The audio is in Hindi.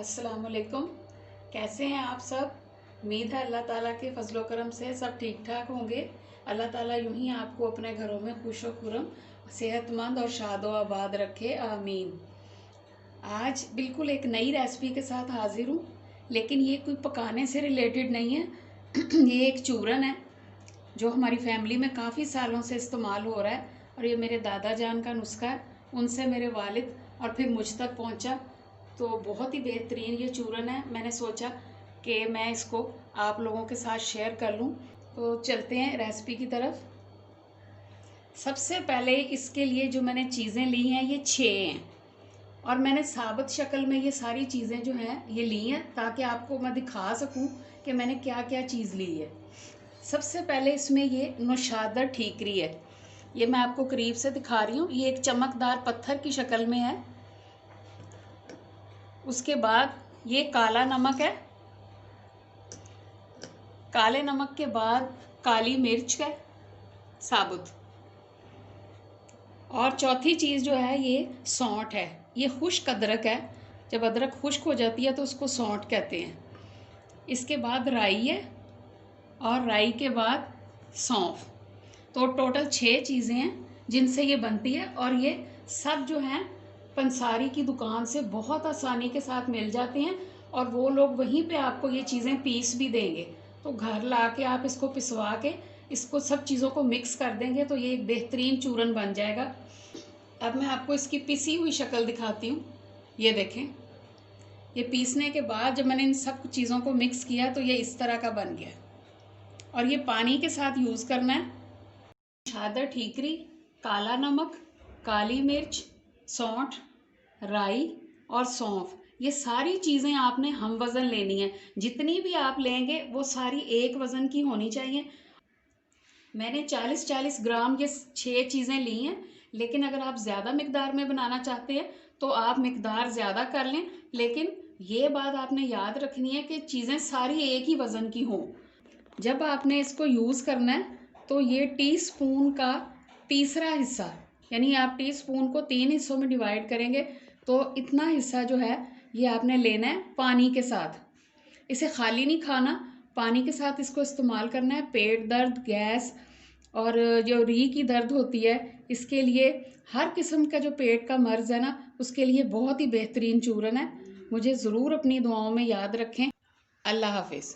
अस्सलाम वालेकुम। कैसे हैं आप सब? उम्मीद है अल्लाह ताला के फजलो करम से सब ठीक ठाक होंगे। अल्लाह ताला यूं ही आपको अपने घरों में खुश व खुरम, सेहतमंद और शादो आबाद रखे, आमीन। आज बिल्कुल एक नई रेसिपी के साथ हाजिर हूँ, लेकिन ये कोई पकाने से रिलेटेड नहीं है। ये एक चूरन है जो हमारी फैमिली में काफ़ी सालों से इस्तेमाल हो रहा है, और ये मेरे दादा जान का नुस्खा है। उनसे मेरे वालिद और फिर मुझ तक पहुंचा, तो बहुत ही बेहतरीन ये चूरन है। मैंने सोचा कि मैं इसको आप लोगों के साथ शेयर कर लूं। तो चलते हैं रेसिपी की तरफ। सबसे पहले इसके लिए जो मैंने चीज़ें ली हैं ये 6 हैं, और मैंने साबुत शक्ल में ये सारी चीज़ें जो हैं ये ली हैं, ताकि आपको मैं दिखा सकूं कि मैंने क्या क्या चीज़ ली है। सबसे पहले इसमें ये नौशादा ठीकरी है। ये मैं आपको करीब से दिखा रही हूँ। ये एक चमकदार पत्थर की शक्ल में है। उसके बाद ये काला नमक है। काले नमक के बाद काली मिर्च है साबुत। और चौथी चीज़ जो है ये सौंठ है। ये खुश्क अदरक है। जब अदरक खुश्क हो जाती है तो उसको सौंठ कहते हैं। इसके बाद राई है, और राई के बाद सौंफ। तो टोटल 6 चीज़ें हैं जिनसे ये बनती है, और ये सब जो हैं पंसारी की दुकान से बहुत आसानी के साथ मिल जाती हैं, और वो लोग वहीं पे आपको ये चीज़ें पीस भी देंगे। तो घर ला के आप इसको पिसवा के इसको सब चीज़ों को मिक्स कर देंगे तो ये एक बेहतरीन चूरन बन जाएगा। अब मैं आपको इसकी पिसी हुई शक्ल दिखाती हूँ। ये देखें, ये पीसने के बाद जब मैंने इन सब चीज़ों को मिक्स किया तो ये इस तरह का बन गया, और ये पानी के साथ यूज़ करना है। नौशादा ठीकरी, काला नमक, काली मिर्च, सौंठ, राई और सौंफ, ये सारी चीज़ें आपने हम वज़न लेनी है। जितनी भी आप लेंगे वो सारी एक वज़न की होनी चाहिए। मैंने 40-40 ग्राम ये 6 चीज़ें ली हैं, लेकिन अगर आप ज़्यादा मिकदार में बनाना चाहते हैं तो आप मिकदार ज़्यादा कर लें। लेकिन ये बात आपने याद रखनी है कि चीज़ें सारी एक ही वज़न की हों। जब आपने इसको यूज़ करना है तो ये टीस्पून का तीसरा हिस्सा, यानी आप टीस्पून को 3 हिस्सों में डिवाइड करेंगे तो इतना हिस्सा जो है ये आपने लेना है पानी के साथ। इसे खाली नहीं खाना, पानी के साथ इसको इस्तेमाल करना है। पेट दर्द, गैस और जो रीढ़ की दर्द होती है, इसके लिए, हर किस्म का जो पेट का मर्ज़ है ना, उसके लिए बहुत ही बेहतरीन चूरन है। मुझे ज़रूर अपनी दुआओं में याद रखें। अल्लाह हाफिज़।